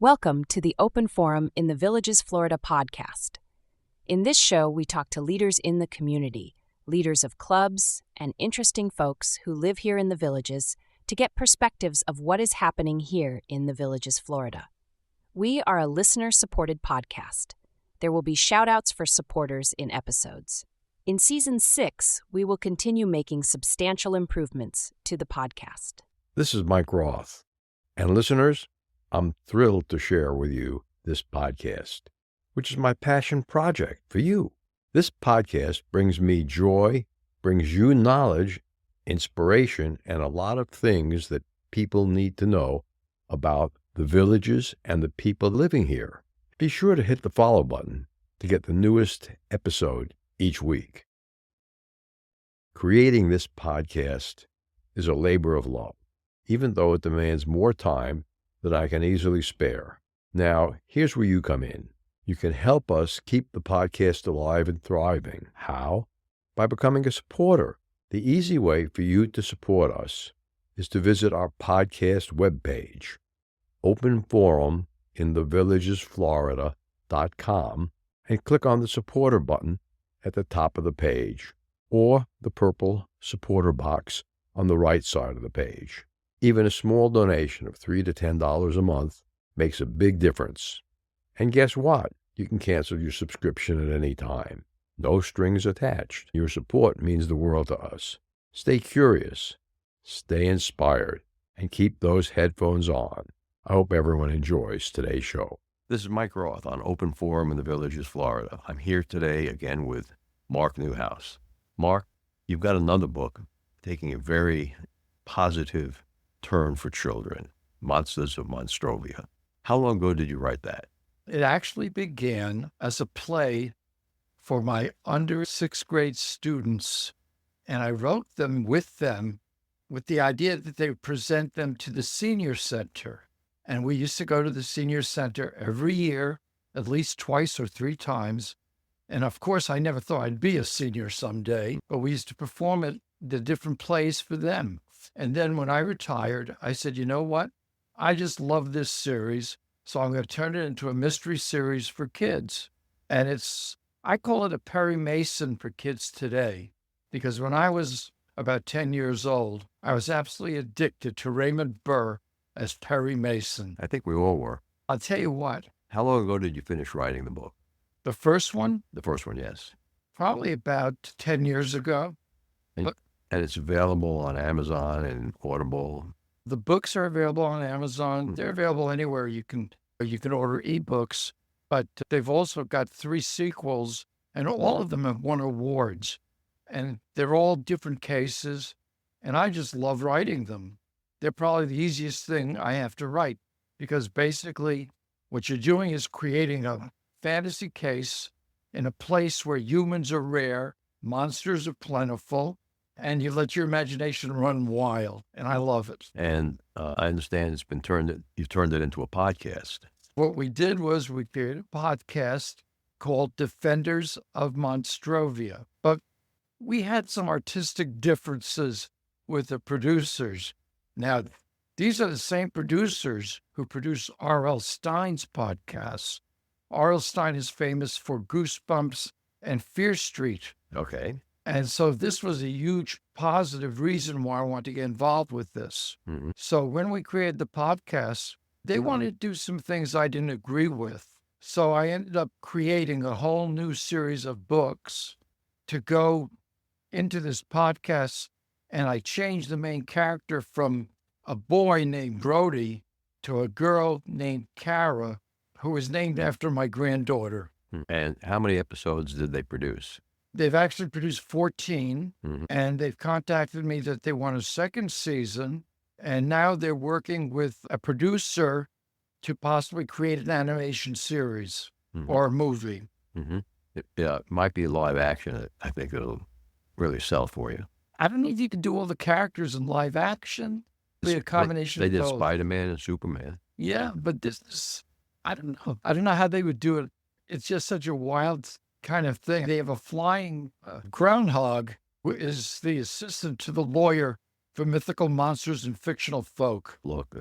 Welcome to the Open Forum in the Villages, Florida podcast. In this show, we talk to leaders in the community, leaders of clubs, and interesting folks who live here in the Villages to get perspectives of what is happening here in the Villages, Florida. We are a listener-supported podcast. There will be shout-outs for supporters in episodes. In Season 6, we will continue making substantial improvements to the podcast. This is Mike Roth. And listeners, I'm thrilled to share with you this podcast, which is my passion project for you. This podcast brings me joy, brings you knowledge, inspiration, and a lot of things that people need to know about the Villages and the people living here. Be sure to hit the follow button to get the newest episode each week. Creating this podcast is a labor of love, even though it demands more time that I can easily spare. Now, here's where you come in. You can help us keep the podcast alive and thriving. How? By becoming a supporter. The easy way for you to support us is to visit our podcast webpage, openforuminthevillagesflorida.com, and click on the supporter button at the top of the page, or the purple supporter box on the right side of the page. Even a small donation of $3 to $10 a month makes a big difference. And guess what? You can cancel your subscription at any time. No strings attached. Your support means the world to us. Stay curious, stay inspired, and keep those headphones on. I hope everyone enjoys today's show. This is Mike Roth on Open Forum in the Villages, Florida. I'm here today again with Mark Newhouse. Mark, you've got another book taking a very positive turn for children, Monsters of Monstrovia. How long ago did you write that? It actually began as a play for my under sixth grade students, and I wrote them with the idea that they would present them to the senior center. And we used to go to the senior center every year, at least twice or three times. And of course, I never thought I'd be a senior someday, but we used to perform at the different plays for them. And then when I retired, I said, you know what? I just love this series, so I'm going to turn it into a mystery series for kids. And I call it a Perry Mason for kids today, because when I was about 10 years old, I was absolutely addicted to Raymond Burr as Perry Mason. I think we all were. I'll tell you what. How long ago did you finish writing the book? The first one? The first one, yes. Probably about 10 years ago. And it's available on Amazon and Audible. The books are available on Amazon. They're available anywhere you can order ebooks, but they've also got 3 sequels, and all of them have won awards. And they're all different cases, and I just love writing them. They're probably the easiest thing I have to write, because basically what you're doing is creating a fantasy case in a place where humans are rare, monsters are plentiful, and you let your imagination run wild, and I love it. And I understand you've turned it into a podcast. What we did was we created a podcast called Defenders of Monstrovia, but we had some artistic differences with the producers. Now, these are the same producers who produce R.L. Stine's podcasts. R.L. Stine is famous for Goosebumps and Fear Street. Okay. And so this was a huge positive reason why I wanted to get involved with this. Mm-hmm. So when we created the podcast, they wanted to do some things I didn't agree with. So I ended up creating a whole new series of books to go into this podcast. And I changed the main character from a boy named Brody to a girl named Kara, who was named after my granddaughter. And how many episodes did they produce? They've actually produced 14, Mm-hmm. and they've contacted me that they want a second season, and now they're working with a producer to possibly create an animation series or a movie. Mm-hmm. It might be live action. I think it'll really sell for you. I don't think you can do all the characters in live action. Be a combination They of did both. Spider-Man and Superman. Yeah, but this is, I don't know. I don't know how they would do it. It's just such a wild kind of thing. They have a flying groundhog who is the assistant to the lawyer for mythical monsters and fictional folk. Look,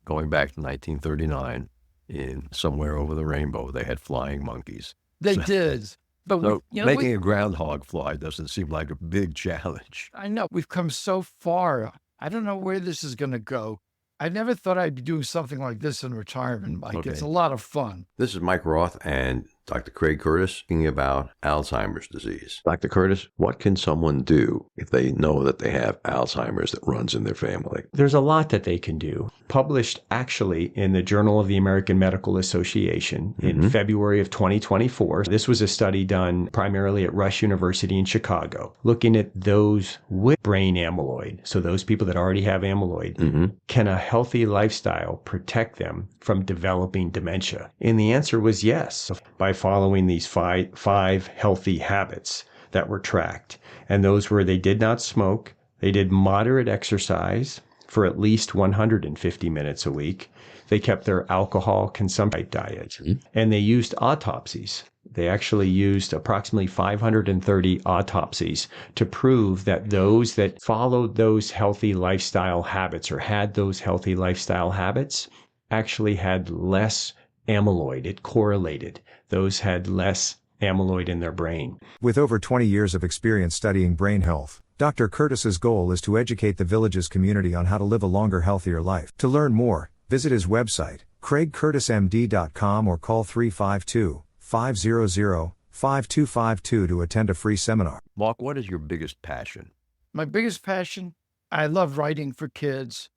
going back to 1939, in Somewhere Over the Rainbow, they had flying monkeys. They did. But So making a groundhog fly doesn't seem like a big challenge. I know. We've come so far. I don't know where this is going to go. I never thought I'd be doing something like this in retirement, Mike. Okay. It's a lot of fun. This is Mike Roth and Dr. Craig Curtis speaking about Alzheimer's disease. Dr. Curtis, what can someone do if they know that they have Alzheimer's that runs in their family? There's a lot that they can do. Published actually in the Journal of the American Medical Association in February of 2024. This was a study done primarily at Rush University in Chicago, looking at those with brain amyloid. So those people that already have amyloid, can a healthy lifestyle protect them from developing dementia? And the answer was yes, by following these five healthy habits that were tracked. And those were they did not smoke, they did moderate exercise for at least 150 minutes a week, they kept their alcohol consumption diet, and they used autopsies. They actually used approximately 530 autopsies to prove that those that followed those healthy lifestyle habits or had those healthy lifestyle habits actually had less amyloid. It correlated. Those had less amyloid in their brain. With over 20 years of experience studying brain health, Dr. Curtis's goal is to educate the Villages community on how to live a longer, healthier life. To learn more, visit his website, craigcurtismd.com, or call 352-500-5252 to attend a free seminar. Mark, what is your biggest passion? My biggest passion, I love writing for kids,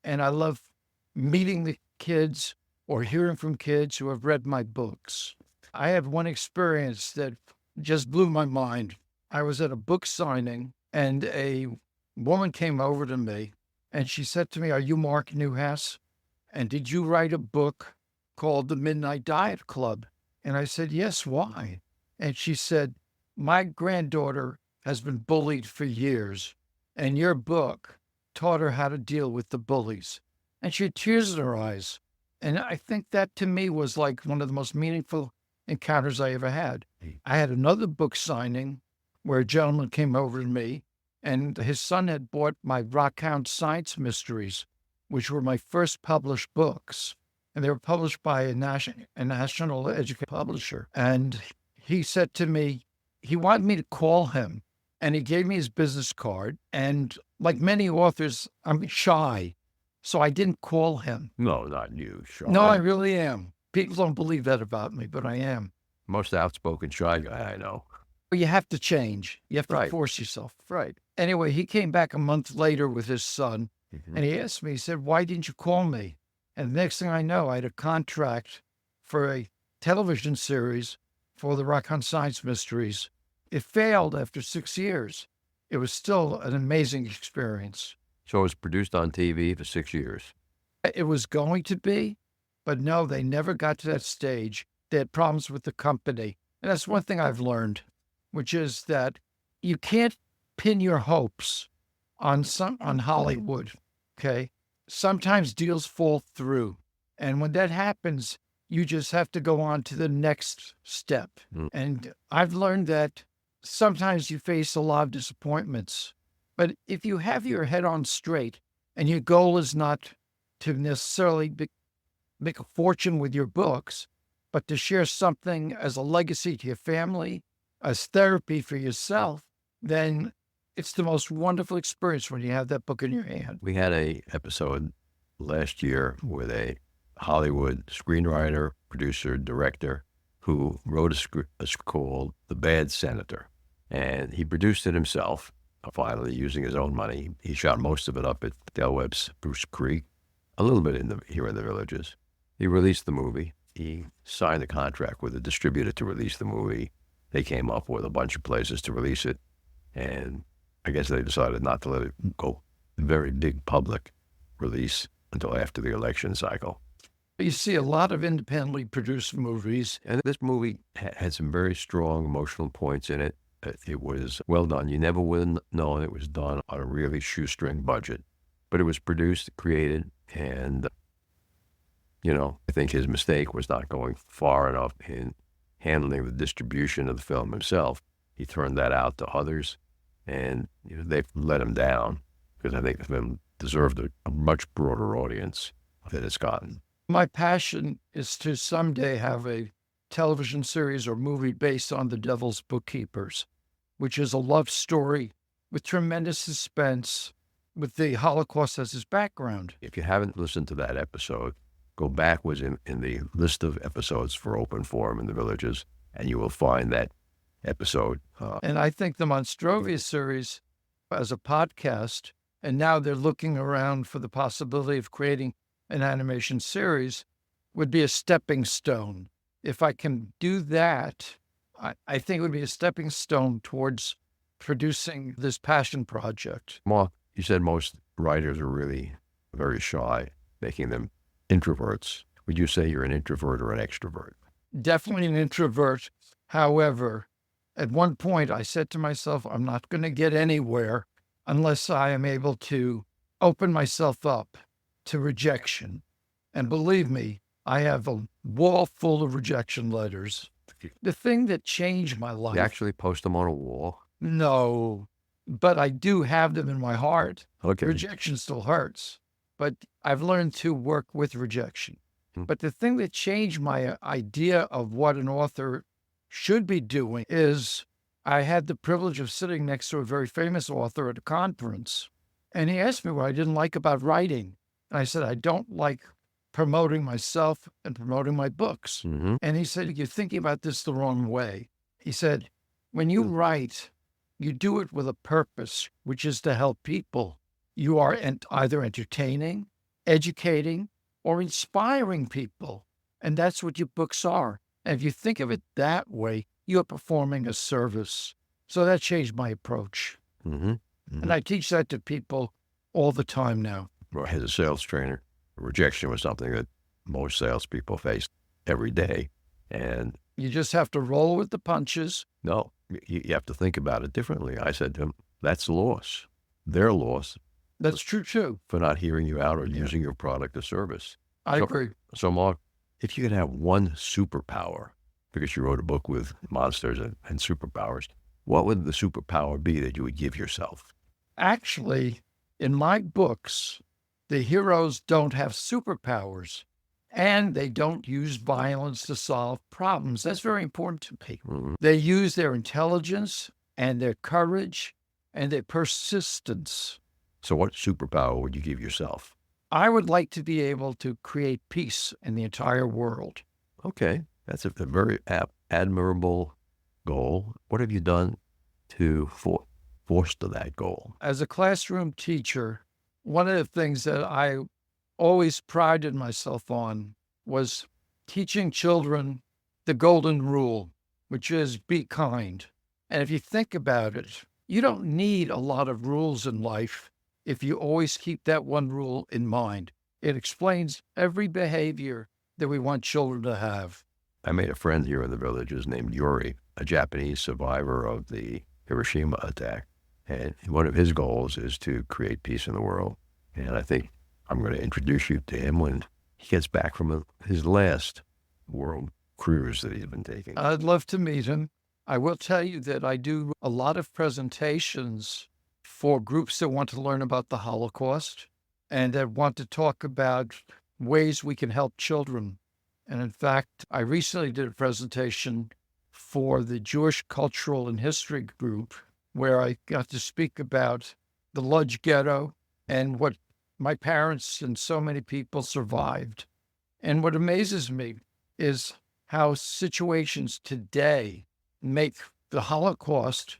and I love meeting the kids or hearing from kids who have read my books. I had one experience that just blew my mind. I was at a book signing, and a woman came over to me, and she said to me, "Are you Mark Newhouse? And did you write a book called The Midnight Diet Club?" And I said, "Yes, why?" And she said, "My granddaughter has been bullied for years, and your book taught her how to deal with the bullies." And she had tears in her eyes. And I think that to me was like one of the most meaningful encounters I ever had. I had another book signing where a gentleman came over to me, and his son had bought my Rockhound Science Mysteries, which were my first published books. And they were published by a national education publisher. And he said to me, he wanted me to call him. And he gave me his business card. And like many authors, I'm shy. So I didn't call him. No, not you, Sean. No, I really am. People don't believe that about me, but I am. Most outspoken shy guy I know. But you have to change. You have to Right. force yourself. Right. Anyway, he came back a month later with his son, and he asked me, he said, "Why didn't you call me?" And the next thing I know, I had a contract for a television series for the Rockhound Science Mysteries. It failed after 6 years. It was still an amazing experience. So it was produced on TV for 6 years. It was going to be, but no, they never got to that stage. They had problems with the company. And that's one thing I've learned, which is that you can't pin your hopes on Hollywood, okay? Sometimes deals fall through. And when that happens, you just have to go on to the next step. And I've learned that sometimes you face a lot of disappointments. But if you have your head on straight and your goal is not to necessarily make a fortune with your books, but to share something as a legacy to your family, as therapy for yourself, then it's the most wonderful experience when you have that book in your hand. We had a episode last year with a Hollywood screenwriter, producer, director who wrote a script called The Bad Senator. And he produced it himself, finally using his own money. He shot most of it up at Del Webb's Spruce Creek, a little bit here in the Villages. He released the movie. He signed a contract with a distributor to release the movie. They came up with a bunch of places to release it. And I guess they decided not to let it go very big public release until after the election cycle. You see a lot of independently produced movies. And this movie had some very strong emotional points in it. It was well done. You never would have known it was done on a really shoestring budget. But it was produced, created, and, I think his mistake was not going far enough in handling the distribution of the film himself. He turned that out to others, and they've let him down because I think the film deserved a much broader audience than it's gotten. My passion is to someday have a television series or movie based on The Devil's Bookkeepers, which is a love story with tremendous suspense, with the Holocaust as its background. If you haven't listened to that episode, go backwards in the list of episodes for Open Forum in the Villages, and you will find that episode. And I think the Monstrovia series as a podcast, and now they're looking around for the possibility of creating an animation series, would be a stepping stone. If I can do that, I think it would be a stepping stone towards producing this passion project. Mark, you said most writers are really very shy, making them introverts. Would you say you're an introvert or an extrovert? Definitely an introvert. However, at one point I said to myself, I'm not going to get anywhere unless I am able to open myself up to rejection. And believe me, I have a wall full of rejection letters. The thing that changed my life. You actually post them on a wall? No, but I do have them in my heart. Okay. Rejection still hurts, but I've learned to work with rejection. But the thing that changed my idea of what an author should be doing is I had the privilege of sitting next to a very famous author at a conference, and he asked me what I didn't like about writing. And I said, I don't like promoting myself and promoting my books. Mm-hmm. And he said, you're thinking about this the wrong way. He said, when you write, you do it with a purpose, which is to help people. You are either entertaining, educating, or inspiring people. And that's what your books are. And if you think of it that way, you're performing a service. So that changed my approach. Mm-hmm. Mm-hmm. And I teach that to people all the time now. Well, as a sales trainer, rejection was something that most salespeople face every day. And you just have to roll with the punches. No, you have to think about it differently. I said to him, that's loss. Their loss. That's true, too. For not hearing you out or using your product or service. I agree. So, Mark, if you could have one superpower, because you wrote a book with monsters and superpowers, what would the superpower be that you would give yourself? Actually, in my books, the heroes don't have superpowers, and they don't use violence to solve problems. That's very important to me. Mm-hmm. They use their intelligence and their courage and their persistence. So what superpower would you give yourself? I would like to be able to create peace in the entire world. Okay, that's a very admirable goal. What have you done to foster that goal? As a classroom teacher, one of the things that I always prided myself on was teaching children the golden rule, which is be kind. And if you think about it, you don't need a lot of rules in life if you always keep that one rule in mind. It explains every behavior that we want children to have. I made a friend here in the Villages named Yuri, a Japanese survivor of the Hiroshima attack. And one of his goals is to create peace in the world. And I think I'm going to introduce you to him when he gets back from his last world cruise that he's been taking. I'd love to meet him. I will tell you that I do a lot of presentations for groups that want to learn about the Holocaust and that want to talk about ways we can help children. And in fact, I recently did a presentation for the Jewish Cultural and History Group where I got to speak about the Lodz Ghetto and what my parents and so many people survived. And what amazes me is how situations today make the Holocaust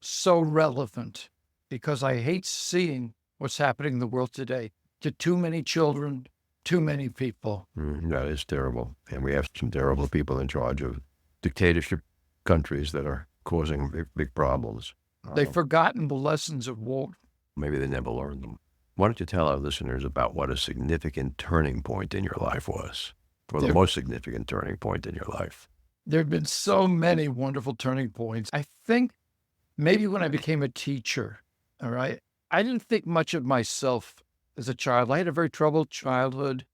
so relevant, because I hate seeing what's happening in the world today to too many children, too many people. That is terrible. And we have some terrible people in charge of dictatorship countries that are causing big, big problems. They've forgotten the lessons of war. Maybe they never learned them. Why don't you tell our listeners about what a significant turning point in your life was, or the most significant turning point in your life? There have been so many wonderful turning points. I think maybe when I became a teacher, all right, I didn't think much of myself as a child. I had a very troubled childhood.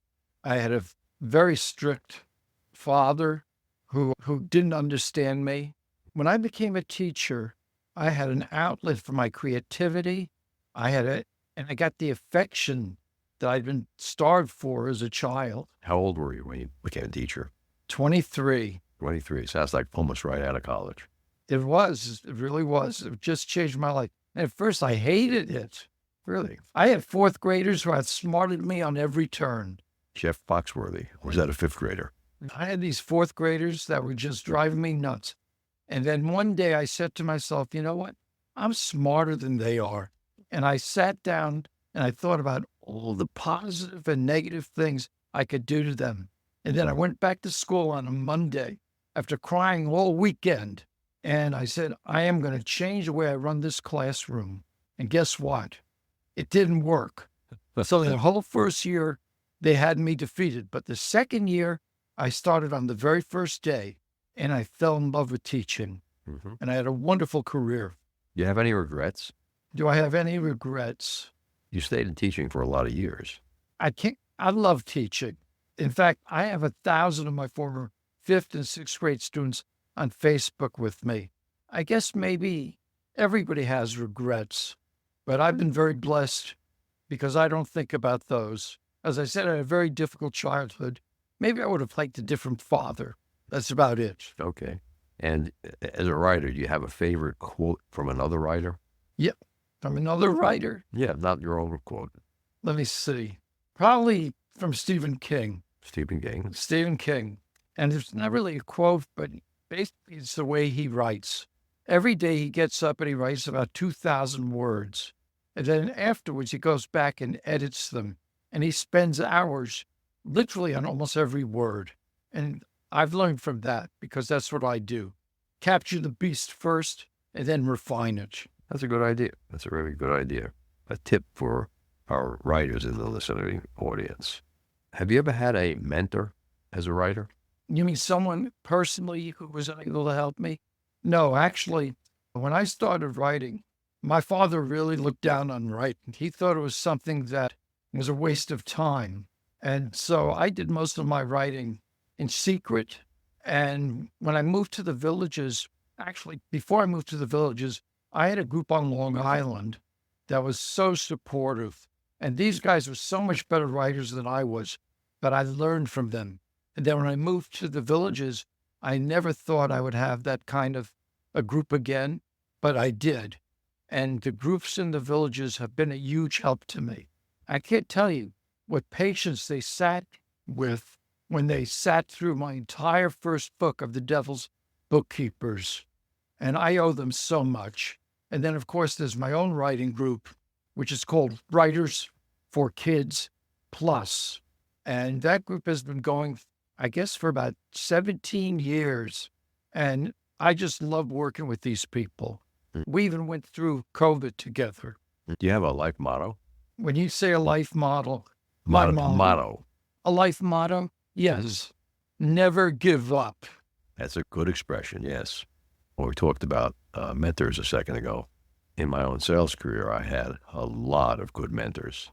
I had a very strict father who didn't understand me. When I became a teacher, I had an outlet for my creativity. And I got the affection that I'd been starved for as a child. How old were you when you became a teacher? 23. 23. Sounds like almost right out of college. It was. It really was. It just changed my life. And at first, I hated it. Really. I had fourth graders who outsmarted me on every turn. Jeff Foxworthy. Was that a fifth grader? I had these fourth graders that were just driving me nuts. And then one day I said to myself, you know what? I'm smarter than they are. And I sat down and I thought about all the positive and negative things I could do to them. And then I went back to school on a Monday after crying all weekend. And I said, I am going to change the way I run this classroom. And guess what? It didn't work. So the whole first year, they had me defeated. But the second year, I started on the very first day, and I fell in love with teaching. Mm-hmm. And I had a wonderful career. Do you have any regrets? Do I have any regrets? You stayed in teaching for a lot of years. I love teaching. In fact, I have 1,000 of my former 5th and 6th grade students on Facebook with me. I guess maybe everybody has regrets, but I've been very blessed because I don't think about those. As I said, I had a very difficult childhood. Maybe I would have liked a different father. That's about it. Okay. And as a writer, do you have a favorite quote from another writer? Yep. From another writer? Yeah, not your own quote. Let me see. Probably from Stephen King. Stephen King. Stephen King. And it's not really a quote, but basically it's the way he writes. Every day he gets up and he writes about 2,000 words. And then afterwards he goes back and edits them. And he spends hours literally on almost every word. And I've learned from that because that's what I do. Capture the beast first and then refine it. That's a good idea. That's a really good idea. A tip for our writers in the listening audience. Have you ever had a mentor as a writer? You mean someone personally who was able to help me? No, actually, when I started writing, my father really looked down on writing. He thought it was something that was a waste of time. And so I did most of my writing in secret. And when I moved to the villages, actually, before I moved to the villages, I had a group on Long Island that was so supportive. And these guys were so much better writers than I was, but I learned from them. And then when I moved to the villages, I never thought I would have that kind of a group again, but I did. And the groups in the villages have been a huge help to me. I can't tell you what patience they sat with when they sat through my entire first book of The Devil's Bookkeepers. And I owe them so much. And then, of course, there's my own writing group, which is called Writers for Kids Plus. And that group has been going, I guess, for about 17 years. And I just love working with these people. We even went through COVID together. Do you have a life motto? When you say a life model, Motto. A life motto? Yes. Never give up. That's a good expression, yes. Well, we talked about mentors a second ago. In my own sales career, I had a lot of good mentors.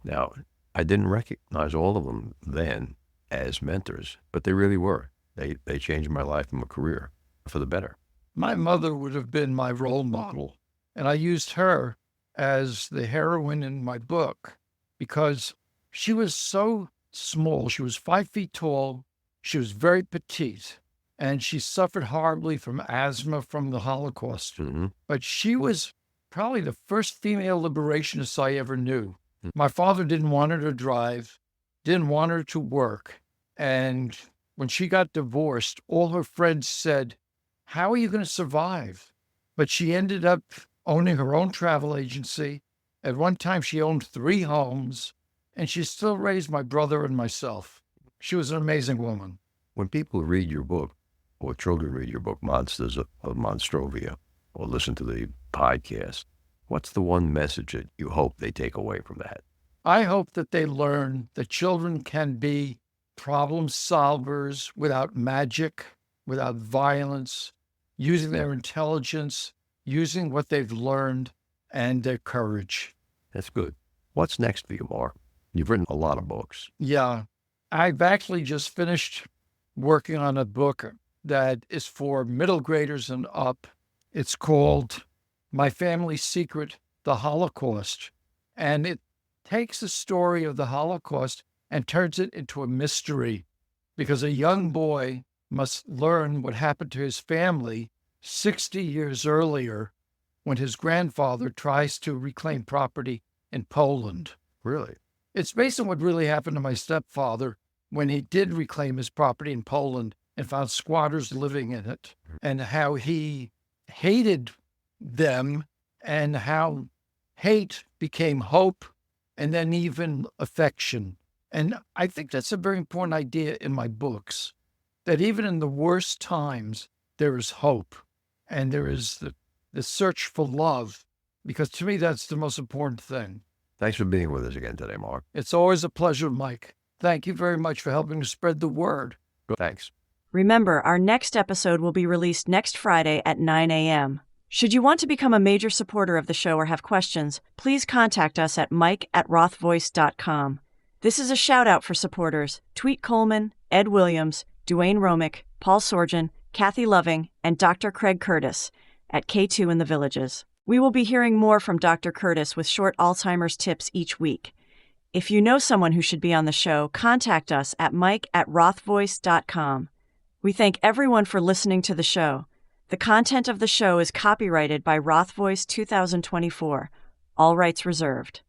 Now, I didn't recognize all of them then as mentors, but they really were. They changed my life and my career for the better. My mother would have been my role model, and I used her as the heroine in my book because she was so small. She was 5 feet tall. She was very petite, and she suffered horribly from asthma from the Holocaust. Mm-hmm. But she was probably the first female liberationist I ever knew. My father didn't want her to drive, didn't want her to work. And when she got divorced, all her friends said, how are you going to survive? But she ended up owning her own travel agency. At one time, she owned 3 homes, and she still raised my brother and myself. She was an amazing woman. When people read your book, or children read your book, Monsters of Monstrovia, or listen to the podcast, what's the one message that you hope they take away from that? I hope that they learn that children can be problem solvers without magic, without violence, using their intelligence, using what they've learned, and their courage. That's good. What's next for you, Mark? You've written a lot of books. Yeah. I've actually just finished working on a book that is for middle graders and up. It's called My Family Secret, The Holocaust. And it takes the story of the Holocaust and turns it into a mystery, because a young boy must learn what happened to his family 60 years earlier when his grandfather tries to reclaim property in Poland. Really? It's based on what really happened to my stepfather when he did reclaim his property in Poland and found squatters living in it, and how he hated them and how hate became hope and then even affection. And I think that's a very important idea in my books, that even in the worst times, there is hope and there is the search for love, because to me, that's the most important thing. Thanks for being with us again today, Mark. It's always a pleasure, Mike. Thank you very much for helping to spread the word. Thanks. Remember, our next episode will be released next Friday at 9 a.m. Should you want to become a major supporter of the show or have questions, please contact us at mike@rothvoice.com. This is a shout-out for supporters: Tweet Coleman, Ed Williams, Duane Romick, Paul Sorgen, Kathy Loving, and Dr. Craig Curtis at K2 in the Villages. We will be hearing more from Dr. Curtis with short Alzheimer's tips each week. If you know someone who should be on the show, contact us at mike@rothvoice.com. We thank everyone for listening to the show. The content of the show is copyrighted by Roth Voice 2024. All rights reserved.